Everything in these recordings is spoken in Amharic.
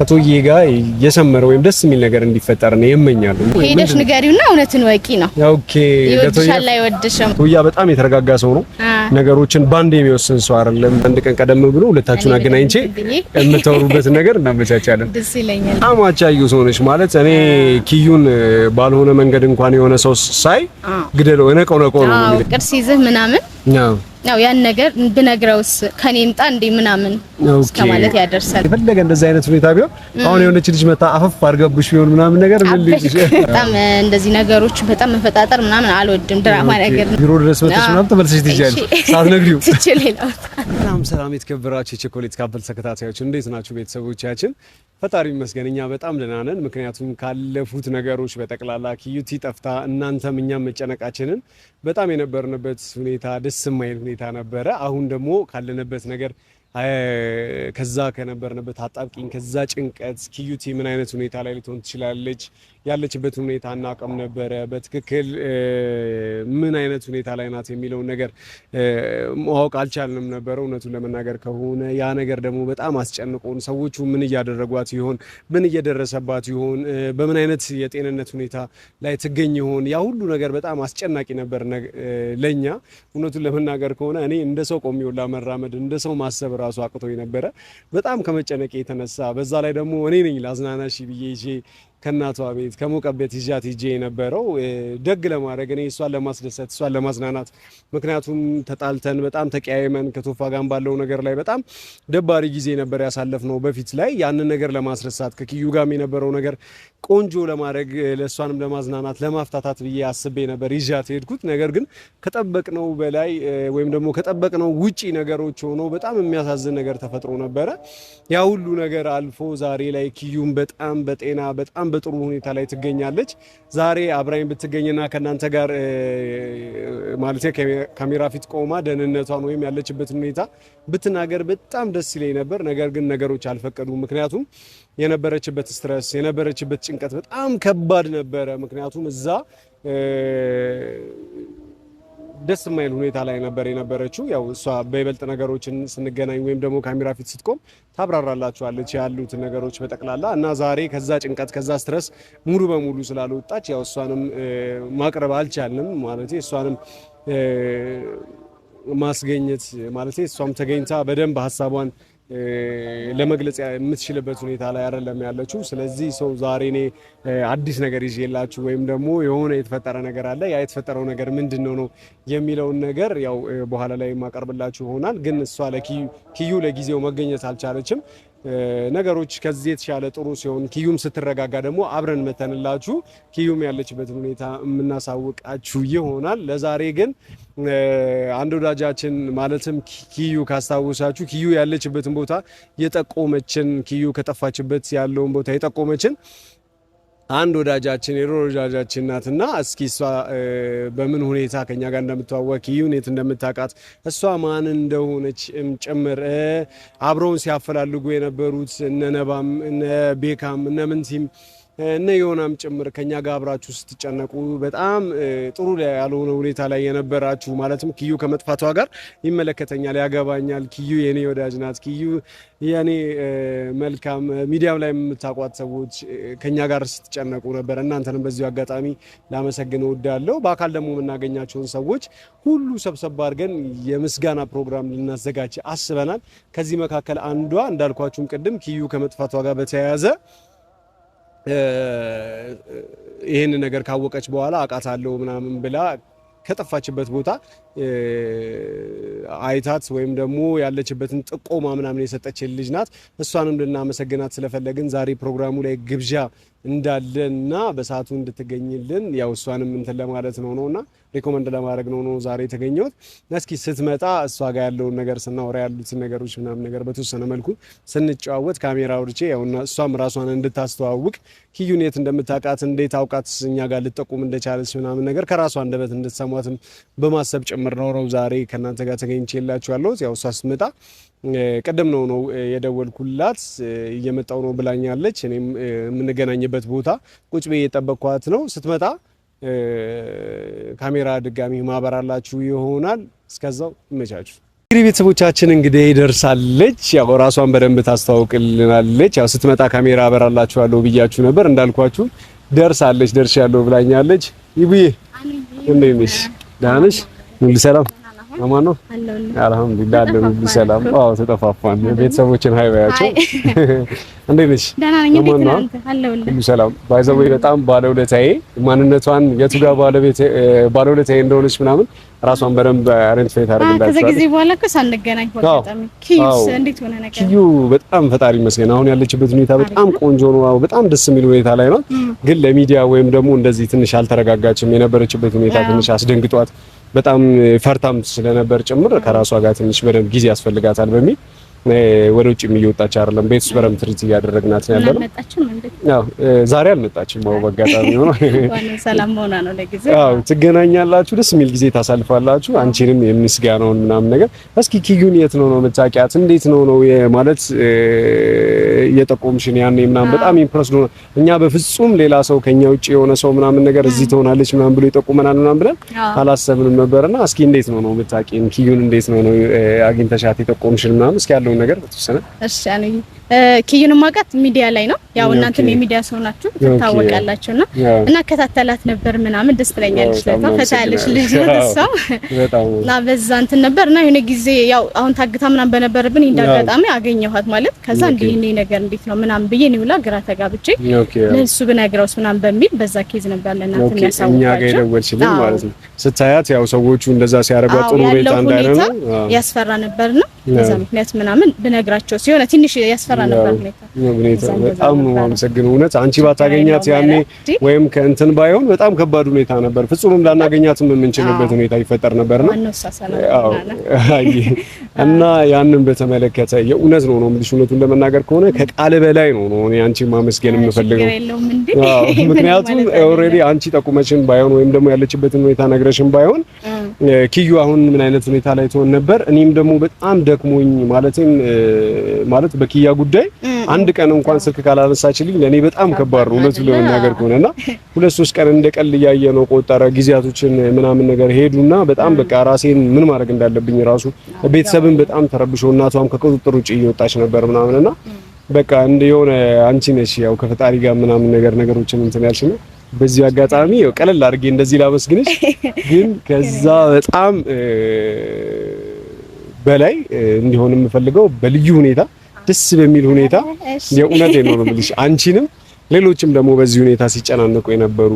ከቶዬ ጋር የሰመረ ወይም ደስ የሚል ነገር እንዲፈጠር ነው የምመኛለሁ። ሄደሽ ንገሪውና እውነትን ወቂ ነው። ኦኬ ይወድሻል አይወድሽም። ቶያ በጣም የተረጋጋ ሰው ነው። ነገሮችን ባንዴ የሚወስን ሰው አይደለም። አንድ ቀን ቀደም ብሎ ሁለታችሁን አገናኝቼ የምታወሩበት ነገር እናመቻቻለን። ደስ ይለኛል። አማቻዩ ሰው ነሽ ማለት እኔ ኪዩን ባልሆነ መንገድ እንኳን የሆነ ሰው ሳይ ግደለው ነቀው ነው ቅርስ ይዘህ ምናምን ያው ያን ነገር ብነግረውስ ከኔ ምጣ እንዴ ምናምን እስከማለት ያደርሳል። የፈለገ እንደዚህ አይነት ሁኔታ ቢሆን አሁን የሆነች ልጅ መጣ አፈፍ አርጋብሽ ቢሆን ምናምን ነገር ምን ልጅ በጣም እንደዚህ ነገሮች በጣም መፈጣጠር ምናምን አልወድም። ድራማ ነገር ነው። ቢሮ ድረስ መጥተሽ ምናምን ተመልሰሽ ትይዣለሽ ሳትነግሪው። ሰላም ሰላም የተከበራችሁ የቸኮሌት ካፕል ተከታታዮች እንዴት ናችሁ? ቤተሰቦቻችን ፈጣሪ ይመስገን እኛ በጣም ደህና ነን። ምክንያቱም ካለፉት ነገሮች በጠቅላላ ኪዩቲ ጠፍታ እናንተም እኛም መጨነቃችንን በጣም የነበርንበት ሁኔታ ደስ የማይል ሁኔታ ነበረ። አሁን ደግሞ ካለንበት ነገር ከዛ ከነበርንበት አጣብቂኝ ከዛ ጭንቀት ኪዩቲ ምን አይነት ሁኔታ ላይ ልትሆን ትችላለች ያለችበት ሁኔታ እናቀም ነበረ። በትክክል ምን አይነት ሁኔታ ላይ ናት የሚለው ነገር ማወቅ አልቻልንም ነበር እውነቱን ለመናገር ከሆነ። ያ ነገር ደግሞ በጣም አስጨንቆን ሰዎቹ ምን እያደረጓት ይሆን፣ ምን እየደረሰባት ይሆን፣ በምን አይነት የጤንነት ሁኔታ ላይ ትገኝ ይሆን፣ ያ ሁሉ ነገር በጣም አስጨናቂ ነበር ለኛ። እውነቱን ለመናገር ከሆነ እኔ እንደ ሰው ቆሜውላ መራመድ እንደ ሰው ማሰብ ራሱ አቅቶኝ ነበረ በጣም ከመጨነቄ የተነሳ። በዛ ላይ ደግሞ እኔ ነኝ ላዝናናሽ ብዬ ይዤ ከናቷ ቤት ከሞቀበት ይዣት ሂጄ የነበረው ደግ ለማድረግ እኔ እሷን ለማስደሰት እሷን ለማዝናናት። ምክንያቱም ተጣልተን በጣም ተቀያይመን ከቶፋ ጋር ባለው ነገር ላይ በጣም ደባሪ ጊዜ ነበር ያሳለፍነው በፊት ላይ። ያንን ነገር ለማስረሳት ከኪዩ ጋር የነበረው ነገር ቆንጆ ለማድረግ ለእሷንም ለማዝናናት ለማፍታታት ብዬ አስቤ ነበር ይዣት ሄድኩት። ነገር ግን ከጠበቅነው በላይ ወይም ደግሞ ከጠበቅነው ውጪ ነገሮች ሆኖ በጣም የሚያሳዝን ነገር ተፈጥሮ ነበረ። ያ ሁሉ ነገር አልፎ ዛሬ ላይ ኪዩም በጣም በጤና በጣም በጥሩ ሁኔታ ላይ ትገኛለች። ዛሬ አብራኝ ብትገኝና ከናንተ ጋር ማለት ካሜራ ፊት ቆማ ደህንነቷን ወይም ያለችበትን ሁኔታ ብትናገር በጣም ደስ ይለኝ ነበር። ነገር ግን ነገሮች አልፈቀዱም። ምክንያቱም የነበረችበት ስትረስ የነበረችበት ጭንቀት በጣም ከባድ ነበረ። ምክንያቱም እዛ ደስ የማይል ሁኔታ ላይ ነበር የነበረችው። ያው እሷ በይበልጥ ነገሮችን ስንገናኝ ወይም ደግሞ ካሜራ ፊት ስትቆም ታብራራላችኋለች ያሉት ነገሮች በጠቅላላ እና ዛሬ ከዛ ጭንቀት ከዛ ስትረስ ሙሉ በሙሉ ስላልወጣች ያው እሷንም ማቅረብ አልቻልንም ማለት እሷንም ማስገኘት ማለት እሷም ተገኝታ በደንብ ሀሳቧን ለመግለጽ የምትችልበት ሁኔታ ላይ አይደለም ያለችው። ስለዚህ ሰው ዛሬ እኔ አዲስ ነገር ይዤላችሁ ወይም ደግሞ የሆነ የተፈጠረ ነገር አለ። ያ የተፈጠረው ነገር ምንድነው ነው የሚለውን ነገር ያው በኋላ ላይ ማቀርብላችሁ ይሆናል። ግን እሷ ለኪዩ ለጊዜው መገኘት አልቻለችም። ነገሮች ከዚህ የተሻለ ጥሩ ሲሆን ኪዩም ስትረጋጋ ደግሞ አብረን መተንላችሁ ኪዩም ያለችበትን ሁኔታ የምናሳውቃችሁ ይሆናል። ለዛሬ ግን አንድ ወዳጃችን ማለትም ኪዩ ካስታወሳችሁ ኪዩ ያለችበትን ቦታ የጠቆመችን ኪዩ ከጠፋችበት ያለውን ቦታ የጠቆመችን አንድ ወዳጃችን የሮሮ ወዳጃችን ናትና እስኪ እሷ በምን ሁኔታ ከኛ ጋር እንደምትዋወቅ ኪዩን የት እንደምታውቃት እሷ ማን እንደሆነች ጭምር አብረውን ሲያፈላልጉ የነበሩት እነ ነባም እነ ቤካም እነ ምንቲም እነ ዮናም ጭምር ከኛ ጋር አብራችሁ ስትጨነቁ በጣም ጥሩ ያልሆነ ሁኔታ ላይ የነበራችሁ ማለትም ኪዩ ከመጥፋቷ ጋር ይመለከተኛል፣ ያገባኛል፣ ኪዩ የኔ ወዳጅ ናት፣ ኪዩ የኔ መልካም ሚዲያም ላይ የምታቋት ሰዎች ከኛ ጋር ስትጨነቁ ነበር። እናንተንም በዚሁ አጋጣሚ ላመሰግን እወዳለሁ። በአካል ደግሞ የምናገኛቸውን ሰዎች ሁሉ ሰብሰብ አድርገን የምስጋና ፕሮግራም ልናዘጋጅ አስበናል። ከዚህ መካከል አንዷ እንዳልኳችሁም ቅድም ኪዩ ከመጥፋቷ ጋር በተያያዘ ይሄን ነገር ካወቀች በኋላ አቃታለሁ ምናምን ብላ ከጠፋችበት ቦታ አይታት ወይም ደግሞ ያለችበትን ጥቆማ ምናምን የሰጠችን ልጅ ናት። እሷንም ልናመሰግናት ስለፈለግን ዛሬ ፕሮግራሙ ላይ ግብዣ እንዳለና በሰዓቱ እንድትገኝልን ያው እሷንም እንትን ለማለት ነውና ሪኮመንድ ለማድረግ ነው ዛሬ የተገኘሁት። እስኪ ስትመጣ እሷ ጋር ያለውን ነገር ስናወራ ያሉትን ነገሮች ምናምን ነገር በተወሰነ መልኩ ስንጨዋወት ካሜራ አውርቼ ያውና እሷም ራሷን እንድታስተዋውቅ ኪዩን የት እንደምታውቃት እንዴት አውቃት እኛ ጋር ልትጠቁም እንደቻለች ምናምን ነገር ከራሷ አንደበት እንድትሰሟትም በማሰብ ጭምር ነው ዛሬ ከናንተ ጋር ተገኝቼላችኋለሁ። ያው እሷ ስትመጣ ቀደም ነው የደወልኩላት እየመጣው ነው ብላኛለች። እኔም የምንገናኝበት ቦታ ቁጭ ብዬ እየጠበቅኳት ነው። ስትመጣ ካሜራ ድጋሚ ማበራላችሁ ይሆናል። እስከዛው ይመቻችሁ። እንግዲህ ቤተሰቦቻችን እንግዲህ ደርሳለች። ያው ራሷን በደንብ ታስተዋውቅልናለች። ያው ስትመጣ ካሜራ አበራላችኋለሁ ብያችሁ ነበር። እንዳልኳችሁ ደርሳለች፣ ደርሻለሁ ብላኛለች። ይቡዬ እንዴት ነሽ? ደህና ነሽ? ሁሉ ሰላም አማን ነው? አልሐምዱሊላህ አለን ሁሉ ሰላም። አዎ ተጠፋፋን። ቤተሰቦችን ሃይ ባያቸው። እንዴት ነሽ? ደህና ነኝ። እንዴት ነህ አንተ? አለሁልህ ሁሉ ሰላም። ባይዘው በጣም ባለውለታዬ ማንነቷን የቱ ጋር ባለውለታዬ እንደሆነች ምናምን ራሷን በደንብ አይደንቲፋይ ታደርግላችኋለች። ከዛ ጊዜ በኋላ እኮ ሳንገናኝ በጣም ኪዩስ እንዴት ሆነ ነገር? ኪዩ በጣም ፈጣሪ ይመስገን አሁን ያለችበት ሁኔታ በጣም ቆንጆ ነው። በጣም ደስ የሚል ሁኔታ ላይ ነው። ግን ለሚዲያ ወይም ደግሞ እንደዚህ ትንሽ አልተረጋጋችም። የነበረችበት ሁኔታ ትንሽ አስደንግጧት በጣም ፈርታም ስለነበር ጭምር ከራሷ ጋር ትንሽ በደንብ ጊዜ ያስፈልጋታል በሚል ወደ ውጭ እየወጣች አይደለም። ቤት ውስጥ በደንብ ትሪት እያደረግናት ነው ያለነው። አዎ ዛሬ አልመጣችም። አዎ በአጋጣሚ ሆኖ ሰላም ሆና ነው ለጊዜው። አዎ ትገናኛላችሁ፣ ደስ የሚል ጊዜ ታሳልፋላችሁ። አንቺንም የምስጋናውን ምናምን ነገር እስኪ ኪዩን የት ነው የምታውቂያት? እንዴት ነው ማለት የጠቆምሽን ያኔ ምናምን በጣም ኢምፕረስድ ነው። እኛ በፍጹም ሌላ ሰው ከኛ ውጭ የሆነ ሰው ምናምን ነገር እዚህ ትሆናለች ምናምን ብሎ ይጠቁመናል ምናምን ብለን አላሰብንም ነበርና እስኪ እንዴት ነው የምታውቂን? ኪዩን እንዴት ነው አግኝተሻት የጠቆምሽን ምናምን እስኪ ያለውን ነገር በተወሰነ። እሺ አለኝ ኪዩን ማውቃት ሚዲያ ላይ ነው። ያው እናንተም የሚዲያ ሰው ናችሁ ትታወቃላችሁና እና ከታተላት ነበር ምናምን ደስ ትለኛለች። ፈታለች ልጅ ነው እና በዛ እንትን ነበር እና የሆነ ጊዜ ያው አሁን ታግታ ምናምን በነበረብን እንዳጋጣሚ አገኘኋት ማለት ከዛ እንዴ ነገር እንዴት ነው ምናምን ብዬ ነው ብላ ግራ ተጋብቼ ለሱ ብነግረውስ ምናምን በሚል በዛ ኬዝ ነበር ለእናንተ የሚያሳውቃችሁ እኛ ጋር የደወልሽልኝ ማለት ነው። ስታያት ያው ሰዎቹ እንደዛ ሲያረጋጡ ጥሩ ሁኔታ እንዳይሆን ያስፈራ ነበርና በዛ ምክንያት ምናምን ብነግራቸው ሲሆን ትንሽ ያስፈራ ነበር ሁኔታ። በጣም ነው የማመሰግነው እውነት አንቺ ባታገኛት ያኔ ወይም ከእንትን ባይሆን በጣም ከባድ ሁኔታ ነበር። ፍጹምም ላናገኛትም የምንችልበት ሁኔታ ይፈጠር ነበርና እና ያንን በተመለከተ የእውነት ነው የምልሽ እውነቱን ለመናገር ከሆነ ከቃል በላይ ነው እኔ አንቺ ማመስገን የምፈልገው። ምክንያቱም ኦልሬዲ አንቺ ጠቁመሽን ባይሆን ወይም ደግሞ ያለችበትን ሁኔታ ነግረሽን ባይሆን ኪዩ አሁን ምን አይነት ሁኔታ ላይ ትሆን ነበር? እኔም ደግሞ በጣም ደክሞኝ ማለት በኪያ ጉዳይ አንድ ቀን እንኳን ስልክ ካላነሳችልኝ ለኔ በጣም ከባድ ነው እውነቱን ለመናገር ከሆነና 2-3 ቀን እንደቀል እያየ ነው ቆጠረ ጊዜያቶችን ምናምን ነገር ሄዱና በጣም በቃ ራሴን ምን ማድረግ እንዳለብኝ ራሱ ቤተሰብን በጣም ተረብሾ እናቷም ከቁጥጥር ውጪ እየወጣች ነበር ምናምንና በቃ እንደ የሆነ አንቺ ነሽ ያው ከፈጣሪ ጋር ምናምን ነገሮችን እንትን ያልሽና በዚህ አጋጣሚ ቀለል አድርጌ እንደዚህ ላመስግንሽ። ግን ከዛ በጣም በላይ እንዲሆን የምፈልገው በልዩ ሁኔታ ደስ በሚል ሁኔታ የእውነቴን ነው የምልሽ አንቺንም ሌሎችም ደግሞ በዚህ ሁኔታ ሲጨናነቁ የነበሩ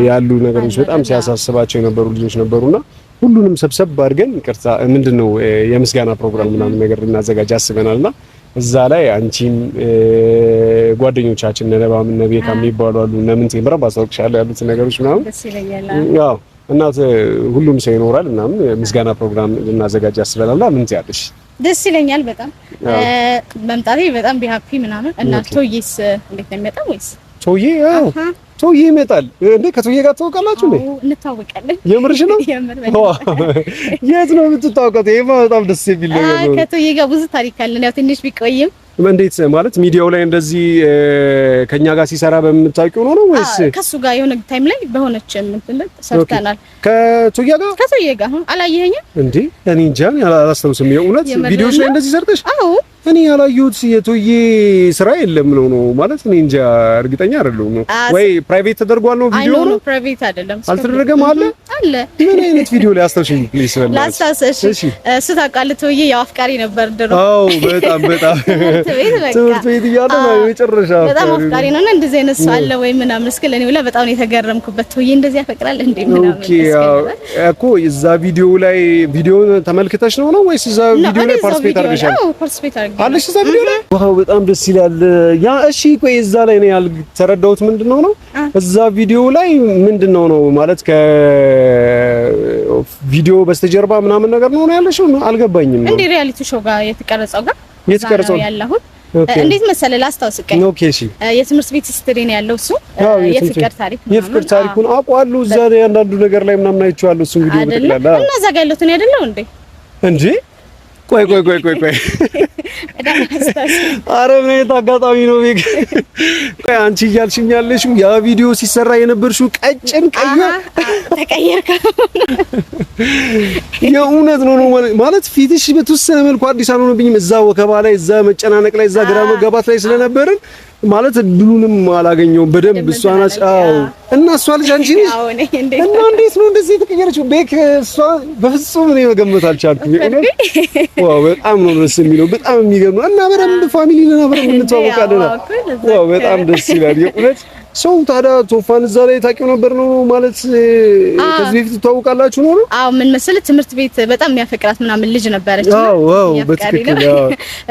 ያሉ ነገሮች በጣም ሲያሳስባቸው የነበሩ ልጆች ነበሩና ሁሉንም ሰብሰብ አድርገን ይቅርታ ምንድነው የምስጋና ፕሮግራም ምናምን ነገር ልናዘጋጅ አስበናልና እዛ ላይ አንቺም ጓደኞቻችን ነነባም ነቤካ የሚባሉ አሉ እነምን ተምረን ባሳውቅሻለሁ ያሉት ነገሮች ምናምን ደስ ይለኛል። ያው እናት ሁሉም ሰው ይኖራል ምናምን ምስጋና ፕሮግራም ልናዘጋጅ አስበናልና ምን ትያለሽ? ደስ ይለኛል በጣም መምጣቴ በጣም ቢሃፒ ምናምን እና ቶዬስ እንዴት ነው የሚመጣው ወይስ ቶዬ? ቶዬ ይመጣል እንዴ? ከቶዬ ጋር ተወቃላችሁ እንዴ? እንታወቃለን። የምርሽ ነው? የት ነው የምትታወቀው? ይሄማ በጣም ደስ የሚል ነገር ነው። ከቶዬ ጋር ብዙ ታሪክ አለን። ያው ትንሽ ቢቆይም እንዴት ማለት ሚዲያው ላይ እንደዚህ ከኛ ጋር ሲሰራ በምታውቂው ነው ወይስ ከሱ ጋር የሆነ ታይም ላይ በሆነች እንትን ሰርተናል? ከቶዬ ጋር አላየኸኝም እንዴ? እኔ እንጃ አላስታውስም። የእውነት ቪዲዮዎች ላይ እንደዚህ ሰርተሽ? አዎ እኔ ያላየሁት የቶዬ ስራ የለም ነው ማለት እኔ እንጃ እርግጠኛ አይደለሁም። ወይ ፕራይቬት ተደርጓል ነው ቪዲዮ ነው? ፕራይቬት አይደለም አልተደረገም። አለ ምን አይነት ቪዲዮ ላይ አስታውሽኝ ፕሊስ በላሽ። ላስታውስሽ እሱ ታውቃለህ ቶዬ ያው አፍቃሪ ነበር ድሮ። አዎ በጣም ትምህርት ቤት እያለ ነው የመጨረሻ በጣም አፍቃሪ ነው እና እንደዚህ አይነት ሰው አለ ወይ ምናምን እስከ ለኔ ብላ በጣም ነው የተገረምኩበት። ቶዬ እንደዚህ ያፈቅራል እንዴ ምናምን። ኦኬ እኮ እዛ ቪዲዮ ላይ ቪዲዮ ተመልክተሽ ነው ወይስ እዛ ቪዲዮ ላይ ፓርቲሲፔት አድርገሻል? አዎ ፓርቲሲፔት አድርገሻል አለሽ እዛ ቪዲዮ ላይ? ዋው በጣም ደስ ይላል። ያ እሺ ቆይ እዛ ላይ ነው ያልተረዳሁት ምንድነው ነው እዛ ቪዲዮ ላይ ምንድነው ነው ማለት ከቪዲዮ በስተጀርባ ምናምን ነገር ነው ያለሽው? አልገባኝም። እንዴ ሪያሊቲ ሾው ጋር የተቀረጸው ያለሁት እንዴት መሰለህ ላስታውስቀኝ። ኦኬ እሺ የትምህርት ቤት ስትሪ ነው ያለው እሱ የፍቅር ታሪኩን አውቀዋለሁ። እዛ ላይ አንዳንዱ ነገር ላይ ምናምን አይቼዋለሁ እሱን ቪዲዮ በተቀላላ እና እዛ ጋር ያለሁት ነው አይደለው እንዴ? እንጂ ቆይ ኧረ ምን አይነት አጋጣሚ ነው ቤክ? ቆይ አንቺ እያልሽኝ ያለሽው ያ ቪዲዮ ሲሰራ የነበርሽው ቀጭን ቀይ ተቀየርክ? የእውነት ነው ማለት ፊትሽ በተወሰነ መልኩ አዲስ አልሆነብኝም። እዛ ወከባ ላይ፣ እዛ መጨናነቅ ላይ፣ እዛ ግራ መጋባት ላይ ስለነበርን ማለት እድሉንም አላገኘውም በደንብ። እሷ ናት እና እሷ ልጅ አንቺ ነሽ እና እንዴት ነው እንደዚህ የተቀየረችው ቤክ? እሷ በፍጹም እኔ መገመት አልቻልኩም። ዋው በጣም ነው ደስ የሚለው፣ በጣም የሚገርም እና በደንብ ፋሚሊ ነን፣ አብረን እንተዋወቃለን። ዋው በጣም ደስ ይላል የእውነት። ሰው ታዲያ ቶፋን እዛ ላይ ታውቂው ነበር ነው ማለት ከዚህ በፊት ትተዋወቃላችሁ ነው? አዎ ምን መሰለህ ትምህርት ቤት በጣም የሚያፈቅራት ምናምን ልጅ ነበረች። አዎ በትክክል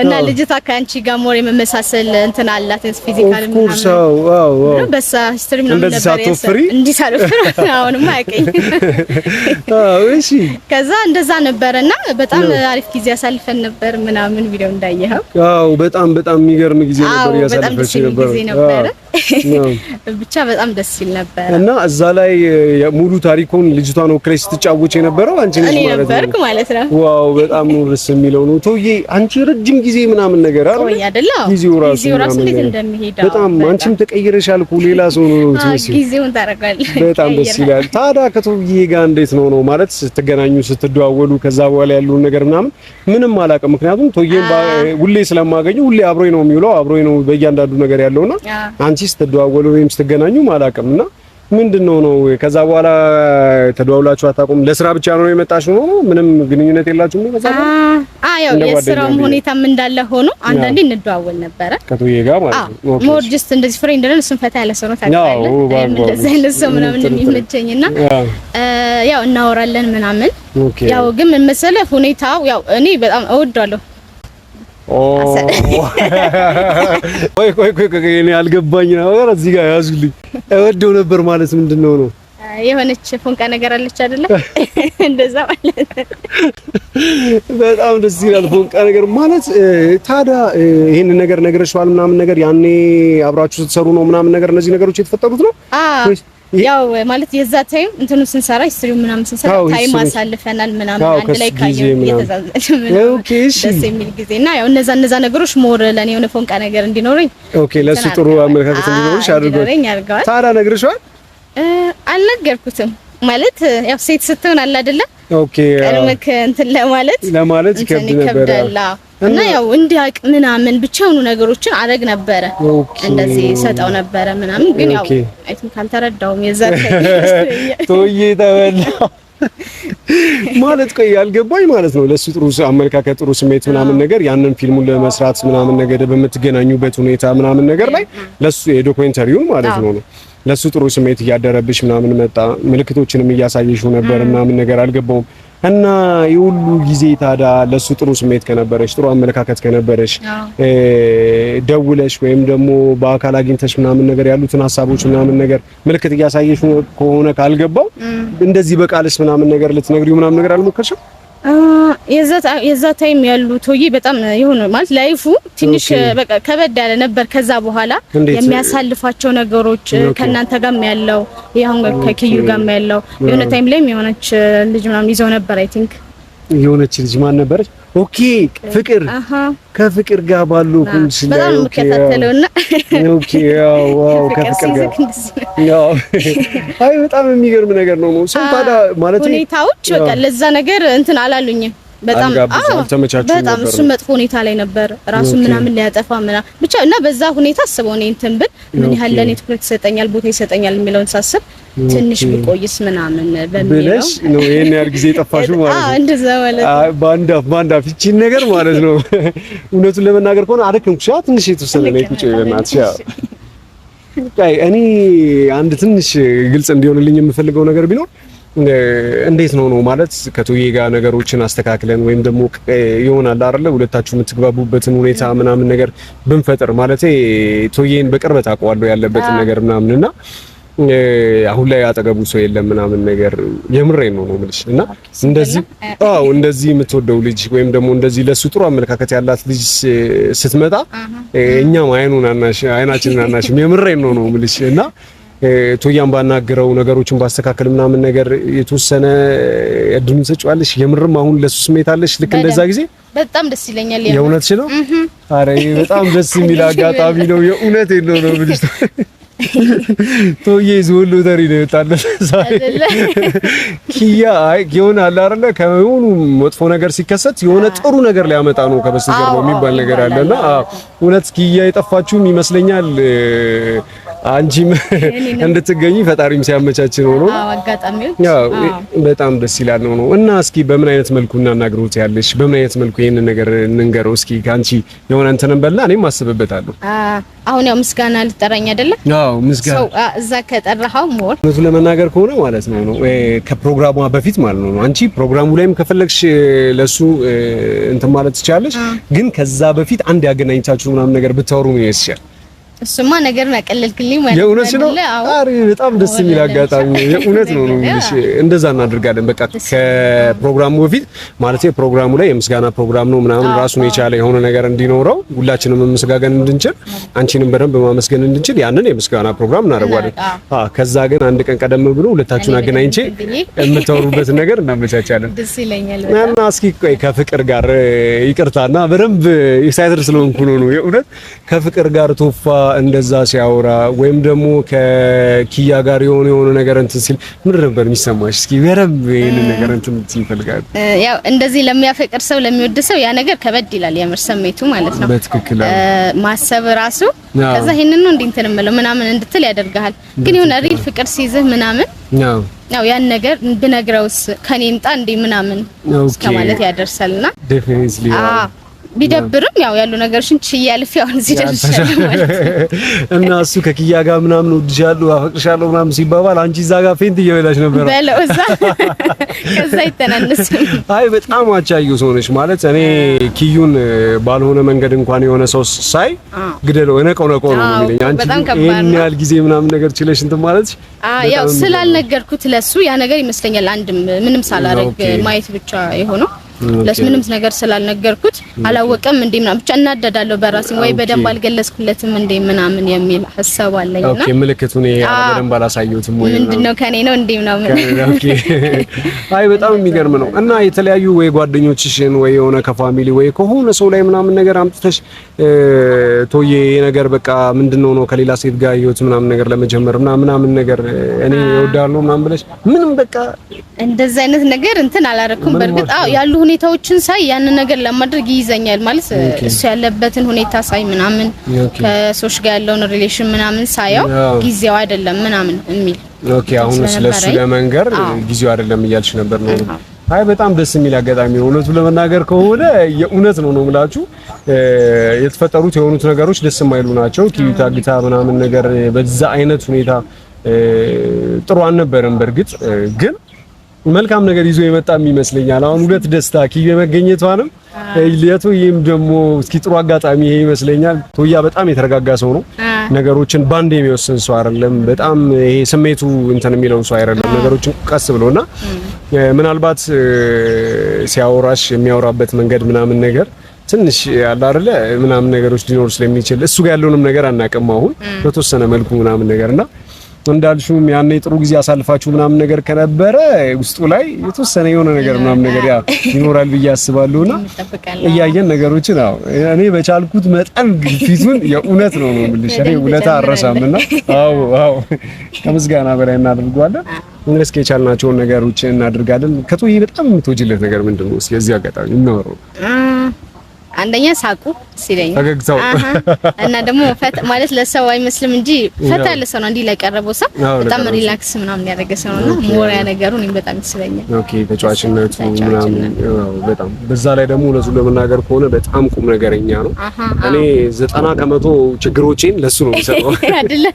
እና ልጅቷ ከአንቺ ጋር ሞር የመመሳሰል እንትን አላት ፊዚካል ምናምን። አዎ በሳ ሂስትሪ ምናምን ነበር እንዲሳለፍ አሁንማ ያቀኝ። እሺ ከዛ እንደዛ ነበርና በጣም አሪፍ ጊዜ ያሳልፈን ነበር ምናምን ቪዲዮ እንዳየኸው። አዎ በጣም የሚገርም ጊዜ ነበር ያሳልፈች ነበር። ብቻ በጣም ደስ ይል ነበር እና እዛ ላይ ሙሉ ታሪኩን ልጅቷን ወክለሽ ስትጫወች የነበረው አንቺ ነሽ ማለት ነው። ዋው በጣም ነው ደስ የሚለው ነው። ቶዬ አንቺ ረጅም ጊዜ ምናምን ነገር አይደል? ጊዜው ራሱ እንዴት እንደሚሄድ በጣም አንቺም ተቀይረሻል እኮ ሌላ ሰው ነው ትመስይ። ጊዜውን ታረጋለህ። በጣም ደስ ይላል። ታዲያ ከቶዬ ጋር እንዴት ነው ማለት ስትገናኙ ስትደዋወሉ ከዛ በኋላ ያለውን ነገር ምናምን ምንም አላውቅም። ምክንያቱም ቶዬን ሁሌ ስለማገኘው ሁሌ አብሮኝ ነው የሚውለው አብሮኝ ነው በእያንዳንዱ ነገር ያለውና አንቺ ስትደዋወሉ ወይም ስትገናኙ አላውቅም እና ምንድነው ነው ከዛ በኋላ ተደዋውላችሁ አታውቁም? ለስራ ብቻ ነው የመጣሽው ነው? ምንም ግንኙነት የላችሁም ነው? ከዛ ያው የስራው ሁኔታም እንዳለ ሆኖ አንዳንዴ እንደዋወል ነበረ ከቶዬ ጋር ማለት ነው። ሞር ጀስት እንደዚህ ፍሬንድ ነን። እሱን ፈታ ያለ ሰው ነው ታውቃለህ። እንደዚህ አይነት ሰው ምናምን የሚመቸኝና ያው እናወራለን ምናምን። ያው ግን ምን መሰለህ ሁኔታው ያው እኔ በጣም እወዳለሁ። ቆይ እኔ አልገባኝ ነገር እዚህ ጋር ያዙልኝ። እወደው ነበር ማለት ምንድነው ነው? የሆነች ፎንቃ ነገር አለች አይደለ? እንደዛ ማለት በጣም ደስ ይላል። ፎንቃ ነገር ማለት ታዲያ ይሄን ነገር ነግረሽዋል ምናምን ነገር ያኔ አብራችሁ ስትሰሩ ነው ምናምን ነገር እነዚህ ነገሮች የተፈጠሩት ነው? ያው ማለት የዛ ታይም እንትኑ ስንሰራ ሂስትሪው ምናምን ስንሰራ ታይም አሳልፈናል ምናምን አንድ ላይ ካየው እየተዛዘለ ምናምን ደስ የሚል ጊዜ እና ያው እነዛ ነገሮች ሞር ለኔ የሆነ ፎንቃ ነገር እንዲኖረኝ ለሱ ጥሩ አመለካከት እንዲኖርሽ አድርጓል። ታዲያ ነግረሽዋል? አልነገርኩትም ማለት ያው ሴት ስትሆን አለ አይደለ? ቀድመክ እንትን ለማለት ይከብድ ነበር እና ያው እንዲያውቅ ምናምን ብቻውኑ ነገሮችን አረግ ነበረ እንደዚህ ሰጣው ነበረ ምናምን ግን ያው አይ ቲንክ ካልተረዳውም የዛን ቶዬ ተበላ ማለት ቆይ ያልገባኝ ማለት ነው። ለሱ ጥሩ አመለካከት ጥሩ ስሜት ምናምን ነገር ያንን ፊልሙን ለመስራት ምናምን ነገር በምትገናኙበት ሁኔታ ምናምን ነገር ላይ ለሱ የዶክመንተሪውን ማለት ነው ለሱ ጥሩ ስሜት እያደረብሽ ምናምን መጣ ምልክቶችንም እያሳየሽው ነበር ምናምን ነገር አልገባውም። እና የሁሉ ጊዜ ታዲያ ለሱ ጥሩ ስሜት ከነበረሽ ጥሩ አመለካከት ከነበረሽ ደውለሽ ወይም ደግሞ በአካል አግኝተሽ ምናምን ነገር ያሉትን ሐሳቦች ምናምን ነገር ምልክት እያሳየሽ ከሆነ ካልገባው እንደዚህ በቃልስ ምናምን ነገር ልትነግሪው ምናምን ነገር አልሞከርሽም? የዛ ታይም ያሉ ቶዬ በጣም ይሁን ማለት ላይፉ ትንሽ በቃ ከበድ ያለ ነበር። ከዛ በኋላ የሚያሳልፋቸው ነገሮች ከናንተ ጋርም ያለው ይሁን ከኪዩ ጋርም ያለው የሆነ ታይም ላይ የሆነች ልጅ ምናምን ይዘው ነበር። አይ ቲንክ የሆነች ልጅ ማን ነበረች? ኦኬ ፍቅር ከፍቅር ጋር ባሉ ኩንስ ላይ በጣም ከታተለውና ኦኬ ዋው ከፍቅር ጋር ያው አይ በጣም የሚገርም ነገር ነው። ሰው ታዲያ ማለት ሁኔታዎች በቃ ለዛ ነገር እንትን አላሉኝም። በጣም በጣም እሱ መጥፎ ሁኔታ ላይ ነበር ራሱ ምናምን ሊያጠፋ ምናምን ብቻ እና በዛ ሁኔታ አስበው ነው እንትን ብል ምን ያህል ለኔ ትኩረት ይሰጠኛል ቦታ ይሰጠኛል የሚለውን ሳስብ ትንሽ ቢቆይስ ምናምን በሚለው ነው ይሄን ያህል ጊዜ ጠፋሽው ማለት ነው። እንደዛ ማለት ባንዳ ፍቺን ነገር ማለት ነው። እውነቱን ለመናገር ከሆነ አደከምኩሽ ትንሽ የተወሰነ ነው ቁጭ ይለናት ያ እኔ አንድ ትንሽ ግልጽ እንዲሆንልኝ የምፈልገው ነገር ቢኖር እንዴት ነው ማለት ከቶዬ ጋር ነገሮችን አስተካክለን ወይም ደግሞ ይሆናል አይደለ ሁለታችሁ የምትግባቡበትን ሁኔታ ምናምን ነገር ብንፈጥር ማለት ቶዬን በቅርበት አውቀዋለሁ ያለበትን ነገር ምናምንና አሁን ላይ አጠገቡ ሰው የለም ምናምን ነገር የምሬን ነው የምልሽ እና እንደዚህ የምትወደው ልጅ ወይም ደግሞ እንደዚህ ለሱ ጥሩ አመለካከት ያላት ልጅ ስትመጣ እኛም አይናችንን አናሽም የምሬን ነው የምልሽ እና ቶያን ባናገረው ነገሮችን ባስተካከል ምናምን ነገር የተወሰነ እድሉን ሰጫዋለሽ? የምርም አሁን ለሱ ስሜት አለሽ? ልክ እንደዛ ጊዜ በጣም ደስ ይለኛል። የእውነትሽ ነው? አረ በጣም ደስ የሚል አጋጣሚ ነው። የእውነት ነው ብልሽ ቶዬ ዞሎ ተሪ ነው የወጣለት አይደለ? ኪያ የሆነ አለ አይደለ? ከሆኑ መጥፎ ነገር ሲከሰት የሆነ ጥሩ ነገር ሊያመጣ ነው ከበስተጀርባው የሚባል ነገር አለና እውነት ኪያ የጠፋችሁም ይመስለኛል። አንቺም እንድትገኝ ፈጣሪም ሲያመቻች ነው። አጋጣሚው በጣም ደስ ይላል ነው። እና እስኪ በምን አይነት መልኩ እናናግሩት ያለሽ? በምን አይነት መልኩ ይሄንን ነገር እንንገረው እስኪ? ካንቺ የሆነ እንትን በልና እኔም አስብበታለሁ። አሁን ያው ምስጋና ልጠራኝ አይደለ? ምስጋና እዛ ከጠራኸው ሞር እውነቱን ለመናገር ከሆነ ማለት ነው ከፕሮግራሟ በፊት ማለት ነው። አንቺ ፕሮግራሙ ላይም ከፈለግሽ ለሱ እንትን ማለት ትችላለሽ፣ ግን ከዛ በፊት አንድ ያገናኝታችሁ ምናምን ነገር ብታወሩ ነው ይሻል። እሱማ ነገርን አቀለልክልኝ ማለት ነው። የእውነት ነው። አሪ በጣም ደስ የሚል አጋጣሚ ነው። የእውነት ነው እንግዲህ እንደዛ እናደርጋለን። በቃ ከፕሮግራሙ በፊት ማለት ፕሮግራሙ ላይ የምስጋና ፕሮግራም ነው ምናምን ራሱን የቻለ የሆነ ነገር እንዲኖረው ሁላችንም መስጋገን እንድንችል አንቺንም በደንብ ማመስገን እንድንችል ያንን የምስጋና ፕሮግራም እናደርጋለን። ከዛ ግን አንድ ቀን ቀደም ብሎ ሁለታችሁን አገናኝቼ የምታወሩበት ነገር እናመቻቻለን። ደስ ይለኛል እና እስኪ ቆይ ከፍቅር ጋር ይቅርታና በደንብ ኤክሳይትድ ስለሆንኩ ነው የእውነት ከፍቅር ጋር ቶፋ እንደዛ ሲያወራ ወይም ደግሞ ከኪያ ጋር የሆነ ነገር እንትን ሲል ምን ነበር የሚሰማሽ? እስኪ በረም ይሄን ነገር እንትን ይፈልጋል። ያው እንደዚህ ለሚያፈቅር ሰው ለሚወድ ሰው ያ ነገር ከበድ ይላል፣ የምር ስሜቱ ማለት ነው። በትክክል ማሰብ ራሱ ከዛ ይሄንን ነው እንትን እምለው ምናምን እንድትል ያደርጋል። ግን የሆነ ሪል ፍቅር ሲይዝህ ምናምን ያው ያን ነገር ብነግረውስ ከኔ እንጣ እንዴ ምናምን እስከማለት ያደርሳልና ዴፊኒትሊ ቢደብርም ያው ያሉ ነገሮችን ችያልፍ ያው እዚህ ደርሻለሁ ማለት እና እሱ ከኪያ ጋር ምናምን ወድሻለሁ አፈቅርሻለሁ ምናምን ሲባባል አንቺ እዛ ጋር ፌንት እየበላሽ ነበር በለው እዛ ከዛ ይተናነስ። አይ በጣም አቻዩ ሰው ነሽ ማለት እኔ ኪዩን ባልሆነ መንገድ እንኳን የሆነ ሰው ሳይ ግደለው ነቀው ነው የሚለኝ። አንቺ ይሄን ያህል ጊዜ ምናምን ነገር ችለሽ እንትን ማለት ያው ስላልነገርኩት ለሱ ያ ነገር ይመስለኛል አንድም ምንም ሳላረግ ማየት ብቻ የሆነው ለስ ምንም ነገር ስላልነገርኩት አላወቀም እንዴ ምናምን ብቻ እናደዳለሁ በራሴ ወይ በደንብ አልገለጽኩለትም እንዴ ምናምን የሚል ሐሳብ አለኝና ኦኬ ምልክቱን በደንብ አላሳየሁትም ወይ ምንድነው ከኔ ነው እንዴ ምናምን ኦኬ አይ በጣም የሚገርም ነው። እና የተለያዩ ወይ ጓደኞችሽን ወይ የሆነ ከፋሚሊ ወይ ከሆነ ሰው ላይ ምናምን ነገር አምጥተሽ ቶዬ ነገር በቃ ምንድነው ነው ከሌላ ሴት ጋር ህይወት ምናምን ነገር ለመጀመር ምናምን ነገር እኔ እወዳለሁ ምናምን ብለሽ ምንም በቃ እንደዛ አይነት ነገር እንትን አላረኩም። በርግጥ ያሉ ሁኔታዎችን ሳይ ያን ነገር ለማድረግ ይይዘኛል ማለት እሱ ያለበትን ሁኔታ ሳይ ምናምን ከሶሽ ጋር ያለውን ሪሌሽን ምናምን ሳየው ጊዜው አይደለም ምናምን የሚል ኦኬ አሁን ስለሱ ለመንገር ጊዜው አይደለም እያልሽ ነበር ነው። አይ በጣም ደስ የሚል አጋጣሚ ነው። እውነቱን ለመናገር ከሆነ የእውነት ነው የምላችሁ የተፈጠሩት የሆኑት ነገሮች ደስ የማይሉ ናቸው። ኪዩታ ጊታ ምናምን ነገር በዛ አይነት ሁኔታ ጥሩ አልነበረም። በርግጥ ግን መልካም ነገር ይዞ የመጣም ይመስለኛል። አሁን ሁለት ደስታ ኪዩ መገኘቷንም ለቶዬም ደግሞ እስኪ ጥሩ አጋጣሚ ይሄ ይመስለኛል። ቶያ በጣም የተረጋጋ ሰው ነው። ነገሮችን ባንዴ የሚወስን ሰው አይደለም። በጣም ይሄ ስሜቱ እንትን የሚለው ሰው አይደለም። ነገሮችን ቀስ ብሎና ምናልባት ሲያወራሽ የሚያወራበት መንገድ ምናምን ነገር ትንሽ ያለ አይደለ ምናምን ነገሮች ሊኖር ስለሚችል እሱ ጋር ያለውንም ነገር አናውቅም አሁን በተወሰነ መልኩ ምናምን ነገርና እንዳልሽውም ያኔ ጥሩ ጊዜ አሳልፋችሁ ምናምን ነገር ከነበረ ውስጡ ላይ የተወሰነ የሆነ ነገር ምናምን ነገር ያ ይኖራል ብዬ አስባለሁና እያየን ነገሮችን እኔ በቻልኩት መጠን ፊቱን የእውነት ነው የምልሽ እኔ ውለታ አረሳምና አዎ ከምስጋና በላይ እናደርጋለን። እስኪ የቻልናቸውን ነገሮች እናደርጋለን። ከቶዬ በጣም የምትወጂለት ነገር ምንድነው? እስኪ እዚህ አጋጣሚ እናወራው። አንደኛ ሳቁ ሲለኝ ፈገግታው እና ደግሞ ፈታ ማለት ለሰው አይመስልም እንጂ ፈታ ያለ ሰው ነው። እንዲህ ለቀረበው ሰው በጣም ሪላክስ ምናምን ያደረገ ሰው ነውና ሞሪያ ነገሩ እኔም በጣም ይስለኛል። ኦኬ ተጫዋችነቱ ምናምን በጣም በዛ ላይ ደግሞ ለሱ ለመናገር ከሆነ በጣም ቁም ነገረኛ ነው። እኔ 90% ችግሮቼን ለሱ ነው የሚሰጠው አይደለ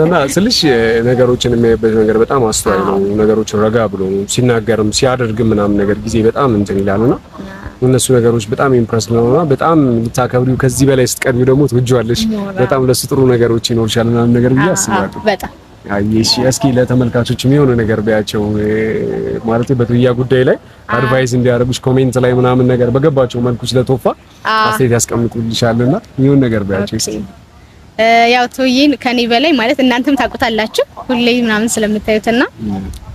እና ስልሽ ነገሮችን የሚያይበት ነገር በጣም አስተዋይ ነው። ነገሮችን ረጋ ብሎ ሲናገርም ሲያደርግም ምናምን ነገር ጊዜ በጣም እንትን ይላልና እነሱ ነገሮች በጣም ኢምፕረስ ነውና በጣም ልታከብሪው ከዚህ በላይ ስትቀርቢው ደግሞ ትወጂዋለሽ። በጣም ለሱ ጥሩ ነገሮች ይኖርሻል ምናምን ነገር ብዬ አስባለሁ። በጣም አይሽ እስኪ ለተመልካቾችም የሆነ ነገር ቢያቸው ማለት በቶያ ጉዳይ ላይ አድቫይስ እንዲያደርጉሽ ኮሜንት ላይ ምናምን ነገር በገባቸው መልኩ ስለቶፋ አስተያየት ያስቀምጡልሻልና የሆነ ነገር ቢያቸው እስኪ ያው ቶዬን ከኔ በላይ ማለት እናንተም ታውቁታላችሁ ሁሌ ምናምን ስለምታዩትና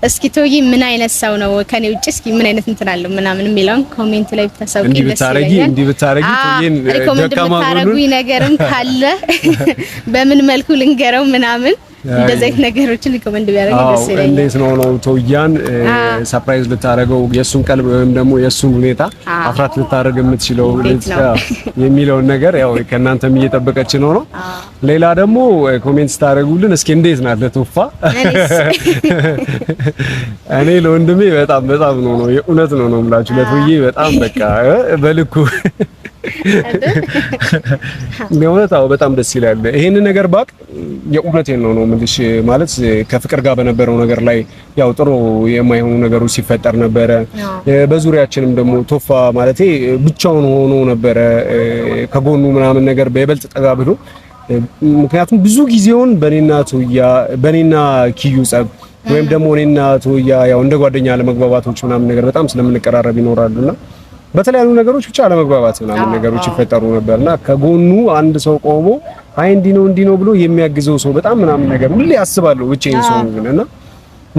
እስኪ ቶዬ ምን አይነት ሰው ነው ከኔ ውጭ እስኪ ምን አይነት እንትን አለው ምናምን የሚለውን ኮሜንት ላይ ብታሳውቁ ደስ ይለኛል። እንዲህ ብታረጊ ቶዬን ደካማ ብታረጉኝ ነገርም ካለ በምን መልኩ ልንገረው ምናምን እንደዚህ አይነት ነገሮችን ሪኮመንድ ቢያደርግ ደስ ይለኛል። እንዴት ነው ቶያን ሰርፕራይዝ ልታረገው የሱን ቀልብ ወይም ደግሞ የሱን ሁኔታ አፍራት ልታረግ የምትችለው የሚለው ነገር ያው ከእናንተም እየጠበቀች ነው። ሌላ ደግሞ ኮሜንት ስታረጉልን እስኪ እንዴት ናት ለቶፋ? እኔ ለወንድሜ በጣም ነው የእውነት ነው የምላችሁ ለቶዬ በጣም በቃ በልኩ ነው በጣም ደስ ይላል። ይሄን ነገር ባቅ የእውነቴን ነው የምልሽ ማለት ከፍቅር ጋር በነበረው ነገር ላይ ያው ጥሩ የማይሆኑ ነገሮች ሲፈጠር ነበረ። በዙሪያችንም ደግሞ ቶፋ ማለቴ ብቻውን ሆኖ ነበረ ከጎኑ ምናምን ነገር በይበልጥ ጠጋ ብሎ ምክንያቱም ብዙ ጊዜውን በኔና ኪዩ ጸብ ወይም ደግሞ እኔና ቶያ ያው እንደ ጓደኛ ለመግባባቶች ምናምን ነገር በጣም ስለምንቀራረብ ይኖራሉና በተለያዩ ነገሮች ብቻ አለመግባባት ምናምን ነገሮች ይፈጠሩ ነበርና ከጎኑ አንድ ሰው ቆሞ አይ እንዲህ ነው ብሎ የሚያግዘው ሰው በጣም ምናምን ነገር ሁሌ ያስባለሁ ብቻዬን ሰው ነውና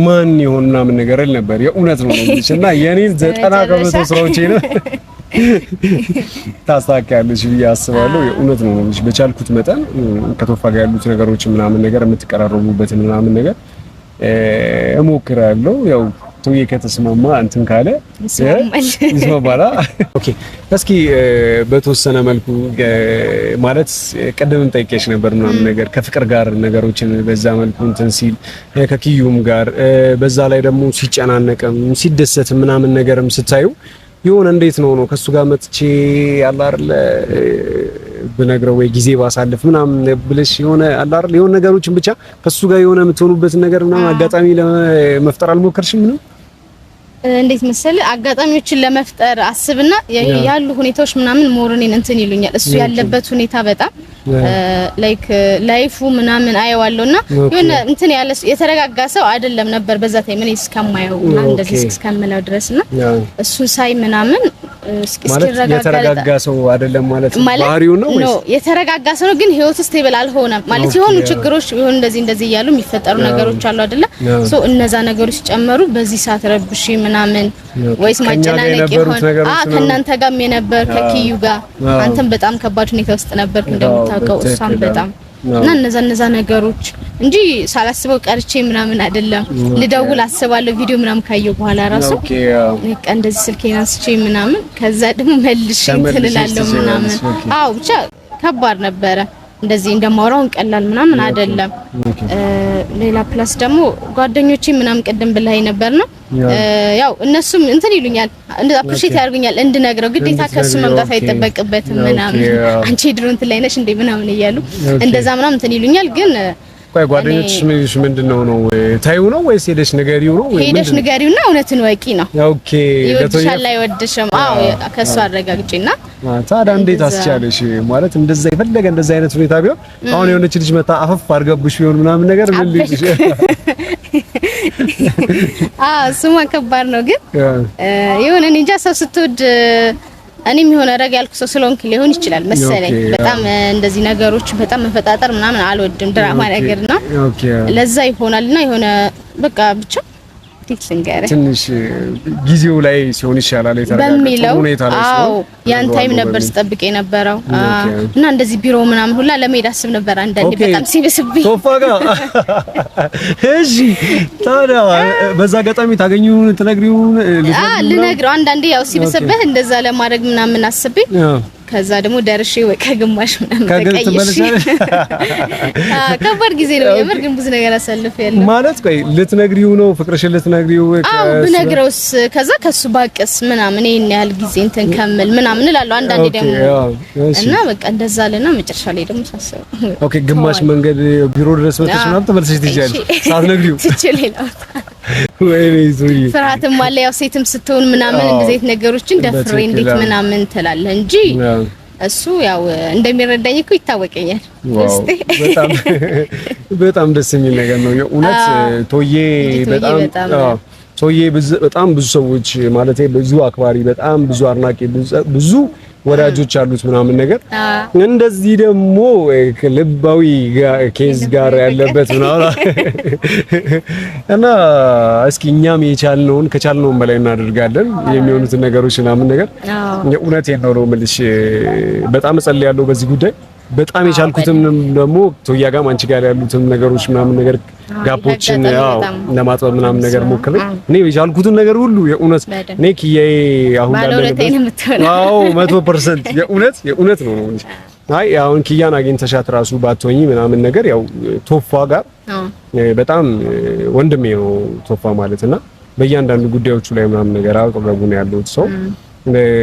ማን ይሆን ምናምን ነገር እል ነበር የእውነት ነው እንዴና የኔ 90% ስራዎቼ ነው ታስተካክላለሽ ብዬ አስባለሁ። የእውነት ነው በቻልኩት መጠን ከቶፋ ጋር ያሉት ነገሮች ምናምን ነገር የምትቀራረቡበት ምናምን ነገር እሞክራለሁ። ያው ቶዬ ከተስማማ እንትን ካለ ይስማማላ። ኦኬ እስኪ በተወሰነ መልኩ ማለት ቀደም ጠይቄሽ ነበር ምናምን ነገር ከፍቅር ጋር ነገሮችን በዛ መልኩ እንትን ሲል ከኪዩም ጋር በዛ ላይ ደግሞ ሲጨናነቅም ሲደሰት ምናምን ነገርም ስታዩ የሆነ እንዴት ነው ከሱ ጋር መጥቼ አላ አይደል ብነግረው ወይ ጊዜ ባሳልፍ ምናምን ብለሽ የሆነ አላ አይደል የሆነ ነገሮችን ብቻ ከሱ ጋር የሆነ የምትሆኑበት ነገር ምናምን አጋጣሚ ለመፍጠር አልሞከርሽም? ምንም እንዴት መሰለ አጋጣሚዎችን ለመፍጠር አስብና ያሉ ሁኔታዎች ምናምን ሞርኔን እንትን ይሉኛል። እሱ ያለበት ሁኔታ በጣም ላይክ ላይፉ ምናምን አየዋለሁና የሆነ እንትን ያለ የተረጋጋ ሰው አይደለም ነበር በዛ ታይም እኔ እስከማየው እና እንደዚህ እስከምለው ድረስና እሱን ሳይ ምናምን የተረጋጋ ሰው አይደለም ማለት ባህሪው ነው ወይስ የተረጋጋ ሰው ነው ግን ህይወት ስቴብል አልሆነም ማለት የሆኑ ችግሮች ይሁን እንደዚህ እያሉ የሚፈጠሩ ነገሮች አሉ አይደለ ሶ እነዛ ነገሮች ሲጨመሩ በዚህ ሰዓት ረብሺ ምናምን ወይስ ማጨናነቅ ይሆን ከእናንተ ጋርም የነበር ከኪዩ ጋር አንተም በጣም ከባድ ሁኔታ ውስጥ ነበር እንደምታውቀው እሷም በጣም እና እነዛ ነገሮች እንጂ ሳላስበው ቀርቼ ምናምን አይደለም። ልደውል አስባለሁ ቪዲዮ ምናምን ካየው በኋላ ራሱ በቃ እንደዚህ ስልኬን አንስቼ ምናምን ከዛ ደግሞ መልሼ ትልላለሁ ምናምን አው ብቻ ከባድ ነበረ። እንደዚህ እንደማወራው ቀላል ምናምን አይደለም። ሌላ ፕላስ ደግሞ ጓደኞቼ ምናምን ቀደም ብለህ ነበርና ያው እነሱም እንትን ይሉኛል እንደ አፕሪሺየት ያርጉኛል እንድነግረው ግዴታ ከሱ መምጣት አይተበቅበትም ምናምን አንቺ ድሮ እንትን ላይ ነሽ እንዴ ምናምን እያሉ እንደዛ ምናምን እንትን ይሉኛል ግን ቆይ ጓደኞችሽ ምንድነው ነው ታዩ ነው ወይስ ሄደሽ ንገሪው ነው ወይ ሄደሽ ንገሪውና እውነትን ወቂ ነው? ኦኬ ለቶይሻል ላይ ወድሽም አዎ ከሱ አረጋግጪና ታዲያ እንዴት አስቻለሽ ማለት እንደዛ ይፈልገ እንደዛ አይነት ሁኔታ ቢሆን አሁን የሆነች ልጅ መታ አፈፍ አርገብሽ ቢሆን ምናምን ነገር ምን ልጅ ስማ ከባድ ነው ግን የሆነ እንጃ ሰው ስትወድ እኔም የሆነ ረጋ ያልኩ ሰው ስለሆንክ ሊሆን ይችላል መሰለኝ በጣም እንደዚህ ነገሮች በጣም መፈጣጠር ምናምን አልወድም ድራማ ነገርና ለዛ ይሆናልና የሆነ በቃ ብቻ ትክክለኛ ትንሽ ጊዜው ላይ ሲሆን ይሻላል የተረጋጋ ሁኔታ ላይ ሲሆን ያን ታይም ነበር ስጠብቅ የነበረው እና እንደዚህ ቢሮ ምናምን ሁላ ለመሄድ አስብ ነበር አንዳንዴ በጣም ሲብስብኝ ቶፋ ጋር እሺ ታዲያ በዛ አጋጣሚ ታገኙን ትነግሪውን ልነግረው አንዳንዴ ያው ሲብስብህ እንደዛ ለማድረግ ምናምን አስቤ ከዛ ደግሞ ደርሼ ወይ ከግማሽ ምናምን ተቀይሽ ከባድ ጊዜ ነው የምር ግን ብዙ ነገር አሳልፍ ያለው ማለት ቆይ ልትነግሪው ነው ፍቅርሽን ልትነግሪው ብነግረውስ ከዛ ከሱ ባቀስ ምናምን ይሄን ያህል ጊዜ እንትን ከመል ምናምን እላለሁ አንዳንዴ ደግሞ እና በቃ እንደዛ ለና መጨረሻ ላይ ደግሞ ሳስበው ኦኬ ግማሽ መንገድ ቢሮ ድረስ መጥተሽ ምናምን ተመልሰሽ ትይጃለሽ ሳትነግሪው ትችላለህ ፍርሃትም አለ ያው ሴትም ስትሆን ምናምን እንደዚህ ነገሮችን ደፍሬ እንዴት ምናምን ትላለህ እንጂ እሱ ያው እንደሚረዳኝ እኮ ይታወቀኛል። በጣም ደስ የሚል ነገር ነው የእውነት ቶዬ በጣም ብዙ ሰዎች ማለቴ ብዙ አክባሪ በጣም ብዙ አድናቂ ብዙ ወዳጆች አሉት ምናምን ነገር እንደዚህ ደግሞ ልባዊ ኬዝ ጋር ያለበት ምናምን እና እስኪ እኛም የቻልነውን ከቻልነውን በላይ እናደርጋለን የሚሆኑትን ነገሮች ምናምን ነገር እውነቴን ነው የምልሽ በጣም እጸልያለሁ በዚህ ጉዳይ በጣም የቻልኩትም ደግሞ ቶያ ጋር አንቺ ጋር ያሉትም ነገሮች ምናምን ነገር ጋፖችን ለማጥበብ ምናምን ነገር ሞክሬ እኔ የቻልኩትን ነገር ሁሉ የእውነት እኔ ኪያዬ አሁን አዎ 100% የእውነት ነው እንጂ አይ አሁን ኪያን አግኝተሻት ራሱ ባትሆኚ ምናምን ነገር ያው ቶፋ ጋር በጣም ወንድሜ ነው ቶፋ ማለትና በእያንዳንዱ ጉዳዮቹ ላይ ምናምን ነገር አቅርቡ ነው ያለው ሰው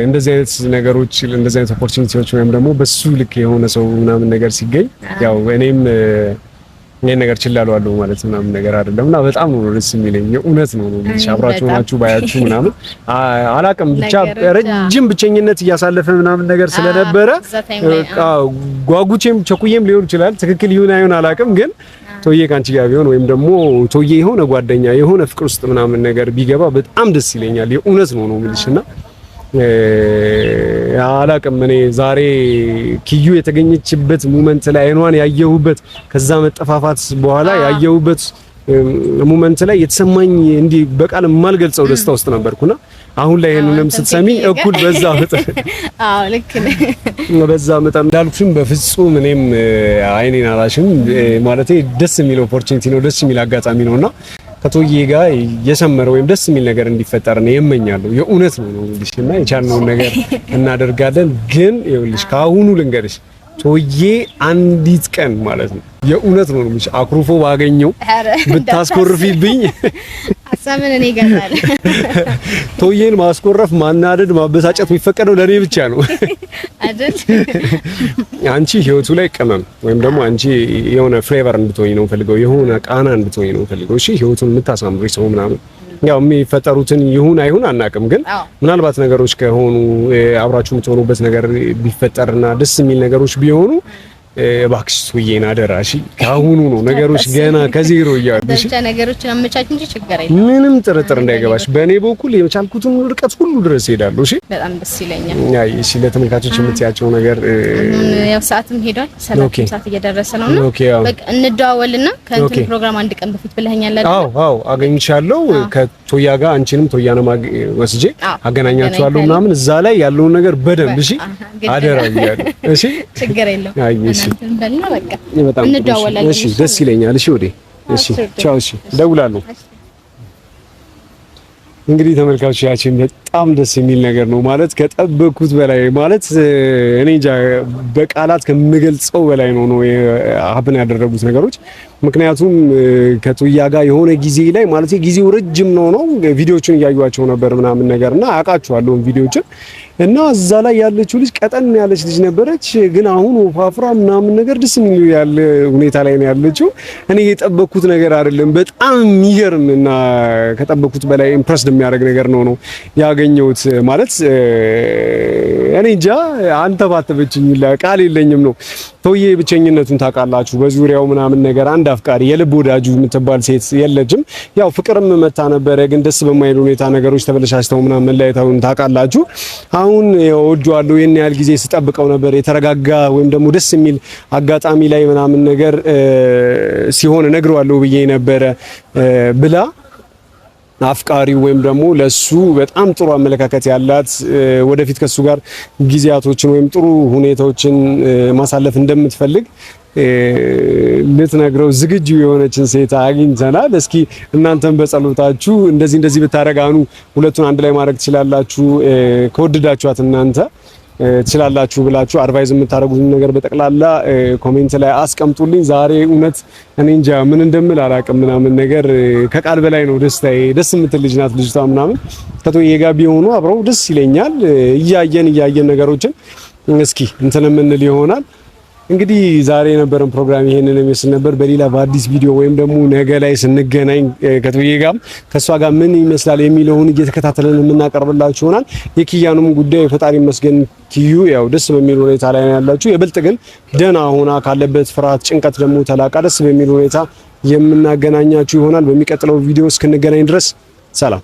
እንደዚህ አይነት ነገሮች እንደዚህ አይነት ኦፖርቹኒቲዎች ወይም ደግሞ በሱ ልክ የሆነ ሰው ምናምን ነገር ሲገኝ ያው እኔም ይሄን ነገር ችላለዋለሁ ማለት ምናምን ነገር አይደለምና በጣም ነው ደስ የሚለኝ የእውነት ነው አብራችሁ ናችሁ ባያችሁ ምናምን አላቅም ብቻ ረጅም ብቸኝነት እያሳለፈ ምናምን ነገር ስለነበረ ጓጉቼም ቸኩዬም ሊሆን ይችላል ትክክል ይሁን አይሁን አላቅም ግን ቶዬ ካንቺ ጋር ቢሆን ወይም ደግሞ ቶዬ የሆነ ጓደኛ የሆነ ፍቅር ውስጥ ምናምን ነገር ቢገባ በጣም ደስ ይለኛል የእውነት ነው የምልሽና አላቅም እኔ ዛሬ ኪዩ የተገኘችበት ሞመንት ላይ አይኗን ያየሁበት ከዛ መጠፋፋት በኋላ ያየሁበት ሞመንት ላይ የተሰማኝ እንዲህ በቃል የማልገልጸው ደስታ ውስጥ ነበርኩና አሁን ላይ ይሄንንም ስትሰሚ እኩል በዛ መጠን ልክ ነህ በዛ መጠን እንዳልኩሽም በፍጹም እኔም አይኔን አላሽም ማለቴ ደስ የሚል ኦፖርቹኒቲ ነው ደስ የሚል አጋጣሚ ነውና ከቶዬ ጋር የሰመረ ወይም ደስ የሚል ነገር እንዲፈጠር ነው የምመኛለሁ የእውነት ነው ልሽና የቻልነውን ነገር እናደርጋለን ግን ይኸውልሽ ካሁኑ ልንገርሽ ቶዬ አንዲት ቀን ማለት ነው የእውነት ነው ልሽ አክሩፎ ባገኘው ብታስኮርፊብኝ ሐሳብን እኔ ይገዛል ቶዬን ማስኮረፍ ማናደድ ማበሳጨት የሚፈቀደው ለኔ ብቻ ነው አይደል አንቺ ህይወቱ ላይ ቅመም ወይም ደግሞ አንቺ የሆነ ፍሌቨር እንድትሆኝ ነው ፈልገው የሆነ ቃና እንድትሆኝ ነው ፈልገው እሺ ህይወቱን የምታሳምሪ ሰው ምናምን ያው የሚፈጠሩትን ይሁን አይሁን አናቅም ግን ምናልባት ነገሮች ከሆኑ አብራችሁ የምትሆኑበት ነገር ቢፈጠርና ደስ የሚል ነገሮች ቢሆኑ እባክሽ ቶዬን አደራሽ ካሁኑ ነው ነገሮች ገና ከዜሮ እያሉሽ ብቻ ነገሮችን አመቻች እንጂ ችግር የለም ምንም ጥርጥር እንዳይገባሽ በእኔ በኩል የቻልኩትን ርቀት ሁሉ ድረስ ሄዳለሁ እሺ በጣም ደስ ይለኛል አይ እሺ ለተመልካቾች የምትያቸው ነገር ያው ሰዓትም ሄዷል ሰዓት እየደረሰ ነውና በቃ እንደዋወልና ከእንትን ፕሮግራም አንድ ቀን በፊት ብለኸኛል አይደል አዎ አገኝቻለሁ ከቶያ ጋር አንቺንም ቶያንም ወስጄ አገናኛችኋለሁ ምናምን እዛ ላይ ያለውን ነገር በደንብ እሺ አደራ ይያል እሺ ችግር የለም አይ እሺ እንበልና በቃ እንደዋወላለን እሺ ደስ ይለኛል እሺ ወዴ እሺ ቻው እሺ ደውላለሁ እንግዲህ ተመልካቾቻችን በጣም ደስ የሚል ነገር ነው ማለት ከጠበቅኩት በላይ ማለት እኔ እንጃ በቃላት ከምገልጸው በላይ ነው ሀብን ያደረጉት ነገሮች ምክንያቱም ከቶያ ጋር የሆነ ጊዜ ላይ ማለት ጊዜው ረጅም ነው ቪዲዮዎችን እያዩዋቸው ነበር ምናምን ነገርና አውቃቸዋለሁ ቪዲዮዎችን እና እዛ ላይ ያለችው ልጅ ቀጠን ያለች ልጅ ነበረች ግን አሁን ወፋፍራ ምናምን ነገር ደስ የሚል ያለ ሁኔታ ላይ ነው ያለችው እኔ የጠበቅኩት ነገር አይደለም በጣም የሚገርምና ከጠበቅኩት በላይ ኢምፕረስድ የሚያደርግ ነገር ነው ያገኘሁት ማለት እኔ እንጃ አንተ ባተበችኝ ቃል የለኝም ነው ቶዬ ብቸኝነቱን ታውቃላችሁ በዙሪያው ምናምን ነገር አንድ አፍቃሪ የልብ ወዳጁ የምትባል ሴት የለችም ያው ፍቅርም መታ ነበረ ግን ደስ በማይል ሁኔታ ነገሮች ተበለሻሽተው ምናምን ላይታውን ታውቃላችሁ አሁን ወዷለሁ የኔ ያህል ጊዜ ስጠብቀው ነበር የተረጋጋ ወይም ደግሞ ደስ የሚል አጋጣሚ ላይ ምናምን ነገር ሲሆን ነግረዋለሁ ብዬ ነበር ብላ አፍቃሪው ወይም ደግሞ ለሱ በጣም ጥሩ አመለካከት ያላት ወደፊት ከሱ ጋር ጊዜያቶችን ወይም ጥሩ ሁኔታዎችን ማሳለፍ እንደምትፈልግ ልትነግረው ዝግጁ የሆነችን ሴት አግኝተናል እስኪ እናንተም በጸሎታችሁ እንደዚህ ብታረጋኑ ሁለቱን አንድ ላይ ማድረግ ትችላላችሁ ከወደዳችኋት እናንተ ትችላላችሁ ብላችሁ አድቫይዝ የምታደርጉት ነገር በጠቅላላ ኮሜንት ላይ አስቀምጡልኝ ዛሬ እውነት እኔ እንጃ ምን እንደምል አላውቅም ምናምን ነገር ከቃል በላይ ነው ደስታዬ ደስ የምትል ልጅ ናት ልጅቷ ምናምን ከቶዬ ጋር ቢሆኑ አብረው ደስ ይለኛል እያየን ነገሮችን እስኪ እንትን የምንል ይሆናል እንግዲህ ዛሬ የነበረን ፕሮግራም ይሄንን የሚመስል ነበር በሌላ በአዲስ ቪዲዮ ወይም ደግሞ ነገ ላይ ስንገናኝ ከቶዬ ጋር ከሷ ጋር ምን ይመስላል የሚለውን እየተከታተለን የምናቀርብላችሁ ይሆናል የኪያኑም ጉዳይ ፈጣሪ መስገን ኪዩ ያው ደስ በሚል ሁኔታ ላይ ያላችሁ የብልጥ ግን ደና ሆና ካለበት ፍርሃት ጭንቀት ደግሞ ተላቃ ደስ በሚል ሁኔታ የምናገናኛችሁ ይሆናል በሚቀጥለው ቪዲዮ እስክንገናኝ ድረስ ሰላም